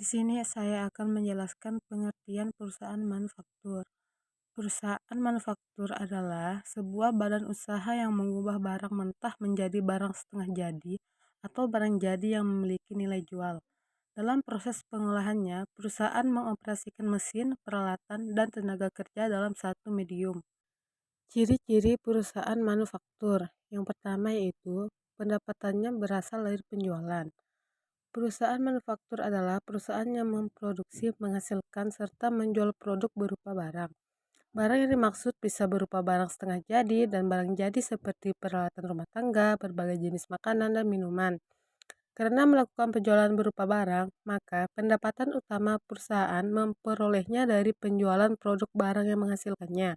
Di sini saya akan menjelaskan pengertian perusahaan manufaktur. Perusahaan manufaktur adalah sebuah badan usaha yang mengubah barang mentah menjadi barang setengah jadi atau barang jadi yang memiliki nilai jual. Dalam proses pengolahannya, perusahaan mengoperasikan mesin, peralatan, dan tenaga kerja dalam satu medium. Ciri-ciri perusahaan manufaktur yang pertama yaitu pendapatannya berasal dari penjualan. Perusahaan manufaktur adalah perusahaan yang memproduksi, menghasilkan, serta menjual produk berupa barang. Barang yang dimaksud bisa berupa barang setengah jadi dan barang jadi seperti peralatan rumah tangga, berbagai jenis makanan dan minuman. Karena melakukan penjualan berupa barang, maka pendapatan utama perusahaan memperolehnya dari penjualan produk barang yang menghasilkannya.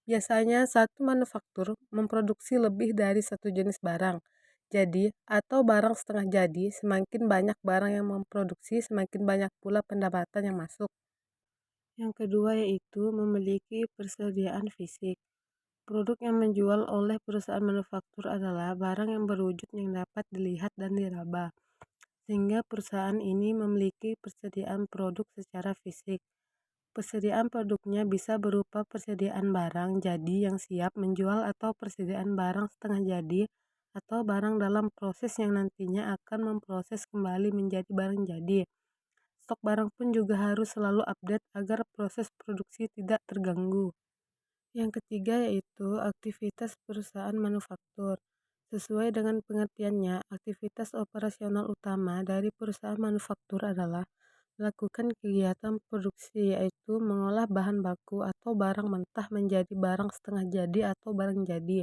Biasanya satu manufaktur memproduksi lebih dari satu jenis barang. Jadi, atau barang setengah jadi, semakin banyak barang yang memproduksi, semakin banyak pula pendapatan yang masuk. Yang kedua yaitu memiliki persediaan fisik. Produk yang menjual oleh perusahaan manufaktur adalah barang yang berwujud yang dapat dilihat dan diraba, sehingga perusahaan ini memiliki persediaan produk secara fisik. Persediaan produknya bisa berupa persediaan barang jadi yang siap menjual atau persediaan barang setengah jadi atau barang dalam proses yang nantinya akan memproses kembali menjadi barang jadi. Stok barang pun juga harus selalu update agar proses produksi tidak terganggu. Yang ketiga yaitu aktivitas perusahaan manufaktur. Sesuai dengan pengertiannya, aktivitas operasional utama dari perusahaan manufaktur adalah melakukan kegiatan produksi yaitu mengolah bahan baku atau barang mentah menjadi barang setengah jadi atau barang jadi.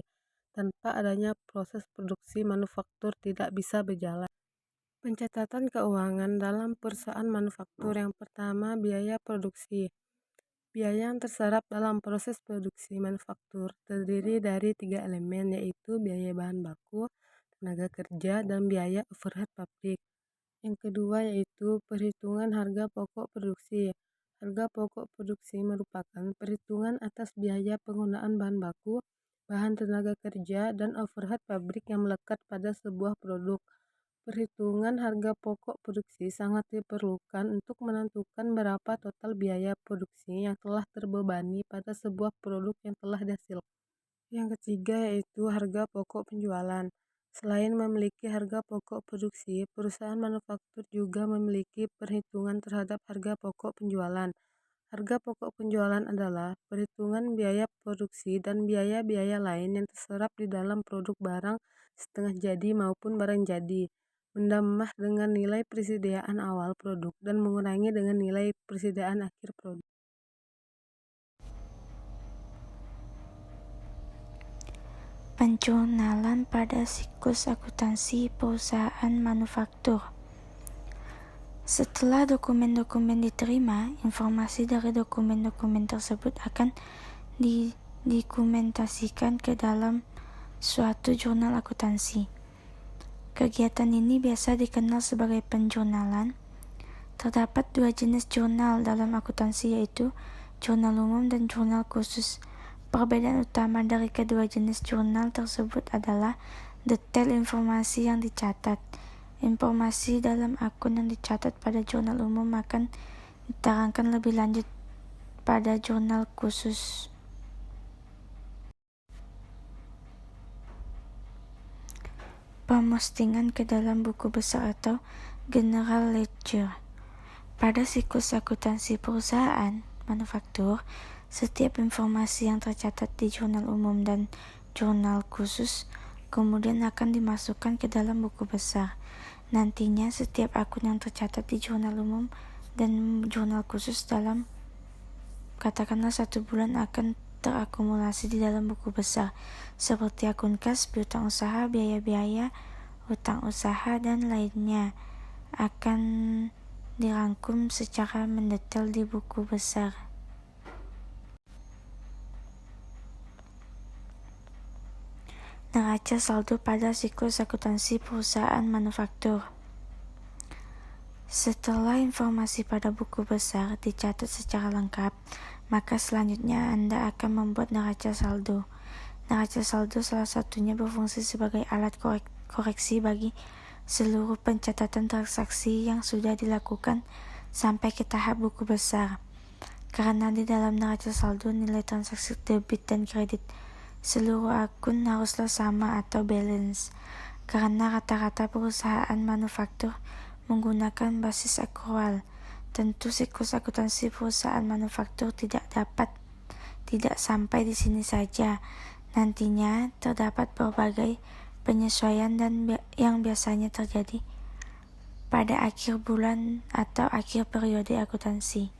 Tanpa adanya proses produksi, manufaktur tidak bisa berjalan. Pencatatan keuangan dalam perusahaan manufaktur yang pertama biaya produksi. Biaya yang terserap dalam proses produksi manufaktur terdiri dari 3 elemen yaitu biaya bahan baku, tenaga kerja, dan biaya overhead pabrik. Yang kedua yaitu perhitungan harga pokok produksi. Harga pokok produksi merupakan perhitungan atas biaya penggunaan bahan baku, bahan tenaga kerja, dan overhead pabrik yang melekat pada sebuah produk. Perhitungan harga pokok produksi sangat diperlukan untuk menentukan berapa total biaya produksi yang telah terbebani pada sebuah produk yang telah dihasilkan. Yang ketiga yaitu harga pokok penjualan. Selain memiliki harga pokok produksi, perusahaan manufaktur juga memiliki perhitungan terhadap harga pokok penjualan. Harga pokok penjualan adalah perhitungan biaya produksi dan biaya-biaya lain yang terserap di dalam produk barang setengah jadi maupun barang jadi, menambah dengan nilai persediaan awal produk dan mengurangi dengan nilai persediaan akhir produk. Penjurnalan pada siklus akuntansi perusahaan manufaktur. Setelah dokumen-dokumen diterima, informasi dari dokumen-dokumen tersebut akan didokumentasikan ke dalam suatu jurnal akuntansi. Kegiatan ini biasa dikenal sebagai penjurnalan. Terdapat 2 jenis jurnal dalam akuntansi yaitu jurnal umum dan jurnal khusus. Perbedaan utama dari kedua jenis jurnal tersebut adalah detail informasi yang dicatat. Informasi dalam akun yang dicatat pada jurnal umum akan diterangkan lebih lanjut pada jurnal khusus. Pemostingan ke dalam buku besar atau general ledger. Pada siklus akuntansi perusahaan manufaktur, setiap informasi yang tercatat di jurnal umum dan jurnal khusus kemudian akan dimasukkan ke dalam buku besar. Nantinya setiap akun yang tercatat di jurnal umum dan jurnal khusus dalam katakanlah 1 bulan akan terakumulasi di dalam buku besar, seperti akun kas, piutang usaha, biaya-biaya, utang usaha, dan lainnya akan dirangkum secara mendetail di buku besar. Neraca saldo pada siklus akuntansi perusahaan manufaktur. Setelah informasi pada buku besar dicatat secara lengkap, maka selanjutnya Anda akan membuat neraca saldo. Neraca saldo salah satunya berfungsi sebagai alat koreksi bagi seluruh pencatatan transaksi yang sudah dilakukan sampai ke tahap buku besar. Karena di dalam neraca saldo nilai transaksi debit dan kredit seluruh akun haruslah sama atau balance. Karena rata-rata perusahaan manufaktur menggunakan basis akrual, tentu siklus akuntansi perusahaan manufaktur tidak sampai di sini saja. Nantinya terdapat berbagai penyesuaian yang biasanya terjadi pada akhir bulan atau akhir periode akuntansi.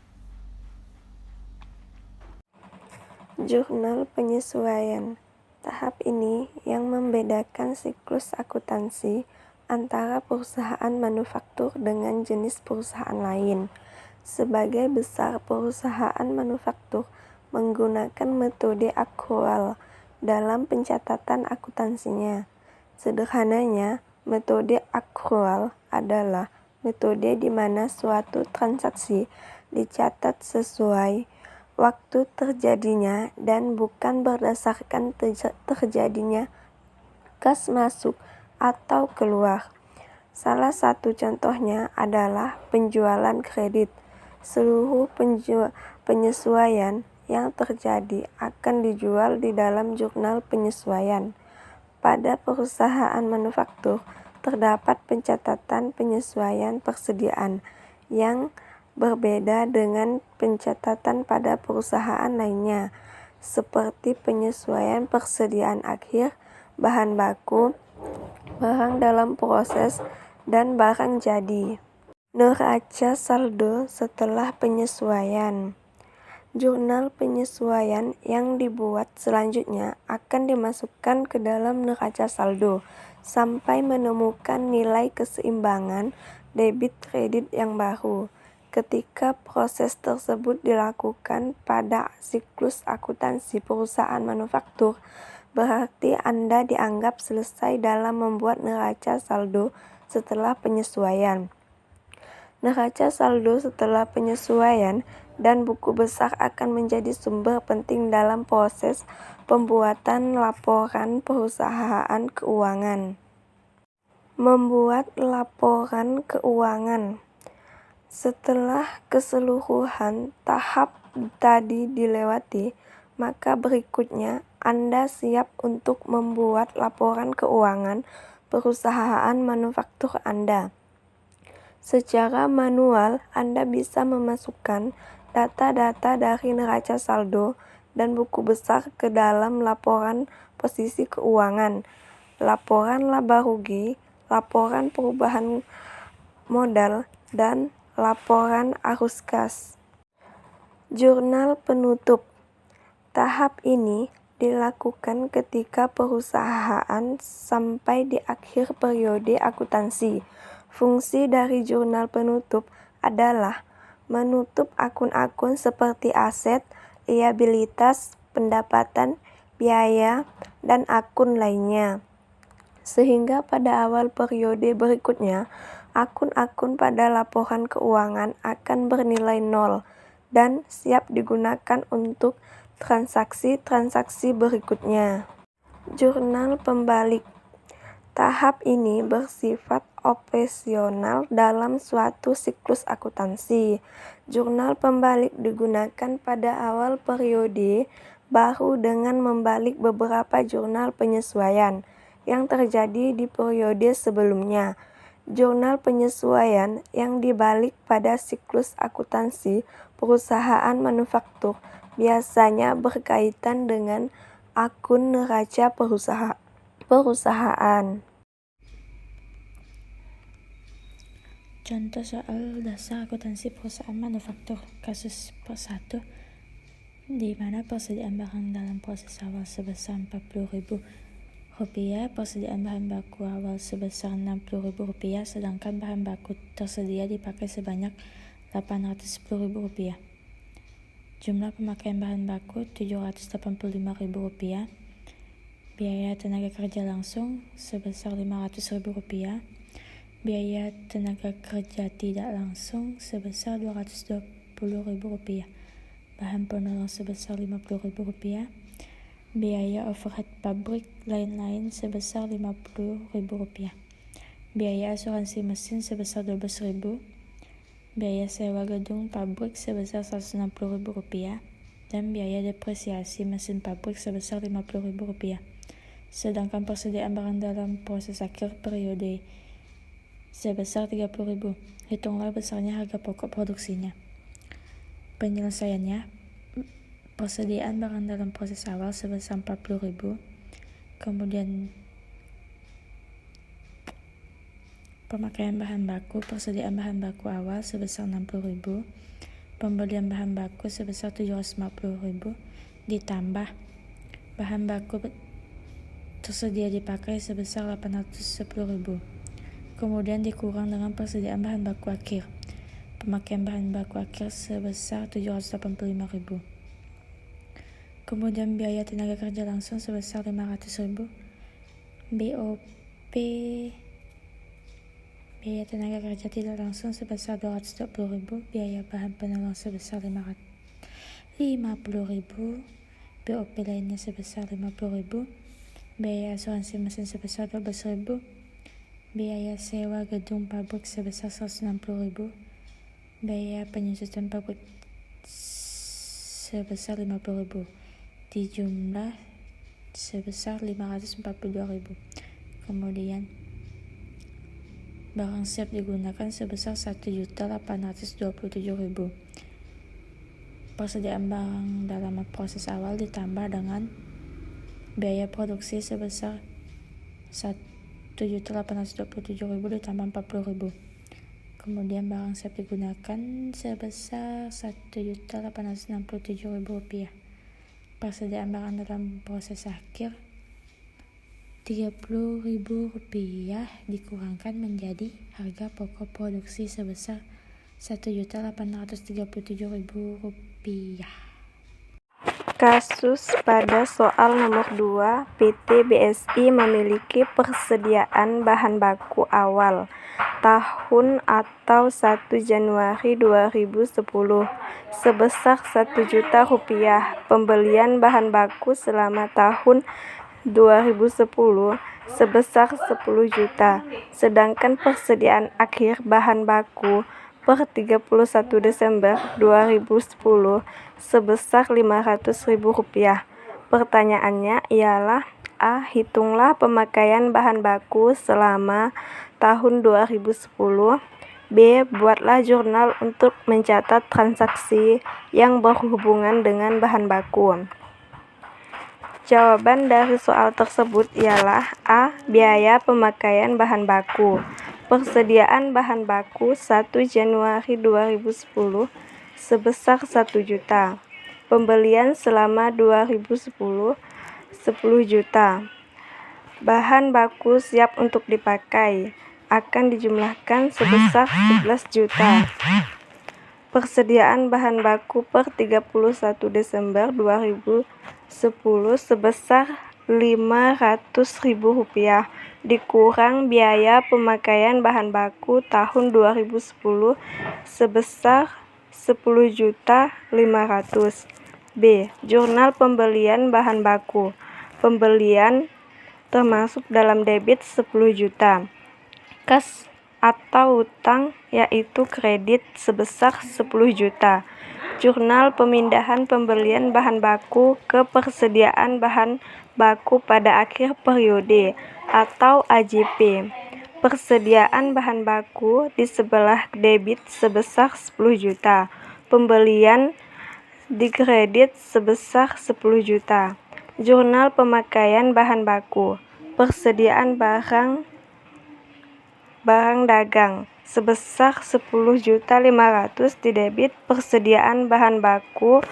Jurnal penyesuaian. Tahap ini yang membedakan siklus akuntansi antara perusahaan manufaktur dengan jenis perusahaan lain. Sebagai besar perusahaan manufaktur menggunakan metode akrual dalam pencatatan akuntansinya. Sederhananya, metode akrual adalah metode di mana suatu transaksi dicatat sesuai waktu terjadinya dan bukan berdasarkan terjadinya kas masuk atau keluar. Salah satu contohnya adalah penjualan kredit. Seluruh penyesuaian yang terjadi akan dijual di dalam jurnal penyesuaian. Pada perusahaan manufaktur, terdapat pencatatan penyesuaian persediaan yang berbeda dengan pencatatan pada perusahaan lainnya, seperti penyesuaian persediaan akhir, bahan baku, barang dalam proses, dan barang jadi. Neraca saldo setelah penyesuaian. Jurnal penyesuaian yang dibuat selanjutnya akan dimasukkan ke dalam neraca saldo sampai menemukan nilai keseimbangan debit kredit yang baru. Ketika proses tersebut dilakukan pada siklus akuntansi perusahaan manufaktur, berarti Anda dianggap selesai dalam membuat neraca saldo setelah penyesuaian. Neraca saldo setelah penyesuaian dan buku besar akan menjadi sumber penting dalam proses pembuatan laporan perusahaan keuangan. Membuat laporan keuangan. Setelah keseluruhan tahap tadi dilewati, maka berikutnya Anda siap untuk membuat laporan keuangan perusahaan manufaktur Anda. Secara manual, Anda bisa memasukkan data-data dari neraca saldo dan buku besar ke dalam laporan posisi keuangan, laporan laba rugi, laporan perubahan modal, dan laporan arus kas. Jurnal penutup. Tahap ini dilakukan ketika perusahaan sampai di akhir periode akuntansi. Fungsi dari jurnal penutup adalah menutup akun-akun seperti aset, liabilitas, pendapatan, biaya, dan akun lainnya. Sehingga pada awal periode berikutnya, akun-akun pada laporan keuangan akan bernilai 0 dan siap digunakan untuk transaksi-transaksi berikutnya. Jurnal pembalik. Tahap ini bersifat operasional dalam suatu siklus akuntansi. Jurnal pembalik digunakan pada awal periode baru dengan membalik beberapa jurnal penyesuaian yang terjadi di periode sebelumnya. Jurnal penyesuaian yang dibalik pada siklus akuntansi perusahaan manufaktur biasanya berkaitan dengan akun neraca perusahaan. Contoh soal dasar akuntansi perusahaan manufaktur. Kasus per 1, di mana persediaan barang dalam proses awal sebesar Rp40.000, persediaan bahan baku awal sebesar Rp60.000, sedangkan bahan baku tersedia dipakai sebanyak Rp810.000. Jumlah pemakaian bahan baku Rp785.000. Biaya tenaga kerja langsung sebesar Rp500.000. Biaya tenaga kerja tidak langsung sebesar Rp220.000. Bahan penolong sebesar Rp50.000. Biaya overhead pabrik lain-lain sebesar Rp50.000. Biaya asuransi mesin sebesar Rp12.000. biaya sewa gedung pabrik sebesar Rp160.000 dan biaya depresiasi mesin pabrik sebesar Rp50.000. Sedangkan persediaan barang dalam proses akhir periode sebesar Rp30.000. Hitunglah besarnya harga pokok produksinya. Penyelesaiannya, persediaan barang dalam proses awal sebesar Rp40.000, kemudian pemakaian bahan baku, persediaan bahan baku awal sebesar Rp60.000, pembelian bahan baku sebesar Rp750.000, ditambah bahan baku tersedia dipakai sebesar Rp810.000, kemudian dikurang dengan persediaan bahan baku akhir, pemakaian bahan baku akhir sebesar Rp785.000, kemudian biaya tenaga kerja langsung sebesar Rp500.000, BOP biaya tenaga kerja tidak langsung sebesar Rp220.000, biaya bahan penolong sebesar Rp50.000, BOP lainnya sebesar Rp50.000, biaya asuransi mesin sebesar Rp12.000, biaya sewa gedung pabrik sebesar Rp160.000, biaya penyusutan pabrik sebesar Rp50.000, dijumlah sebesar Rp542.000. Kemudian barang siap digunakan sebesar Rp1.827.000. Persediaan barang dalam proses awal ditambah dengan biaya produksi sebesar Rp1.827.000 ditambah Rp40.000. Kemudian barang siap digunakan sebesar Rp1.867.000. Persediaan barang dalam proses akhir Rp30.000 dikurangkan menjadi harga pokok produksi sebesar Rp1.837.000. Kasus pada soal nomor 2, PT BSI memiliki persediaan bahan baku awal tahun atau 1 Januari 2010 sebesar Rp1 juta, pembelian bahan baku selama tahun 2010 sebesar 10 juta, sedangkan persediaan akhir bahan baku per 31 Desember 2010 sebesar Rp500.000. Pertanyaannya ialah: A. Hitunglah pemakaian bahan baku selama tahun 2010. B. Buatlah jurnal untuk mencatat transaksi yang berhubungan dengan bahan baku. Jawaban dari soal tersebut ialah A. Biaya pemakaian bahan baku. Persediaan bahan baku 1 Januari 2010 sebesar 1 juta. Pembelian selama 2010 10 juta. Bahan baku siap untuk dipakai akan dijumlahkan sebesar 11 juta. Persediaan bahan baku per 31 Desember 2010 sebesar Rp500.000 dikurang biaya pemakaian bahan baku tahun 2010 sebesar Rp10.500.000. B. Jurnal pembelian bahan baku. Pembelian termasuk dalam debit 10 juta. Kas atau utang yaitu kredit sebesar 10 juta. Jurnal pemindahan pembelian bahan baku ke persediaan bahan baku pada akhir periode atau AJP. Persediaan bahan baku di sebelah debit sebesar 10 juta. Pembelian di kredit sebesar 10 juta. Jurnal pemakaian bahan baku. Persediaan barang dagang sebesar Rp10.500.000 di debit, persediaan bahan baku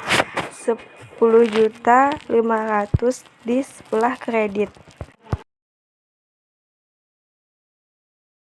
Rp10.500.000 di sebelah kredit.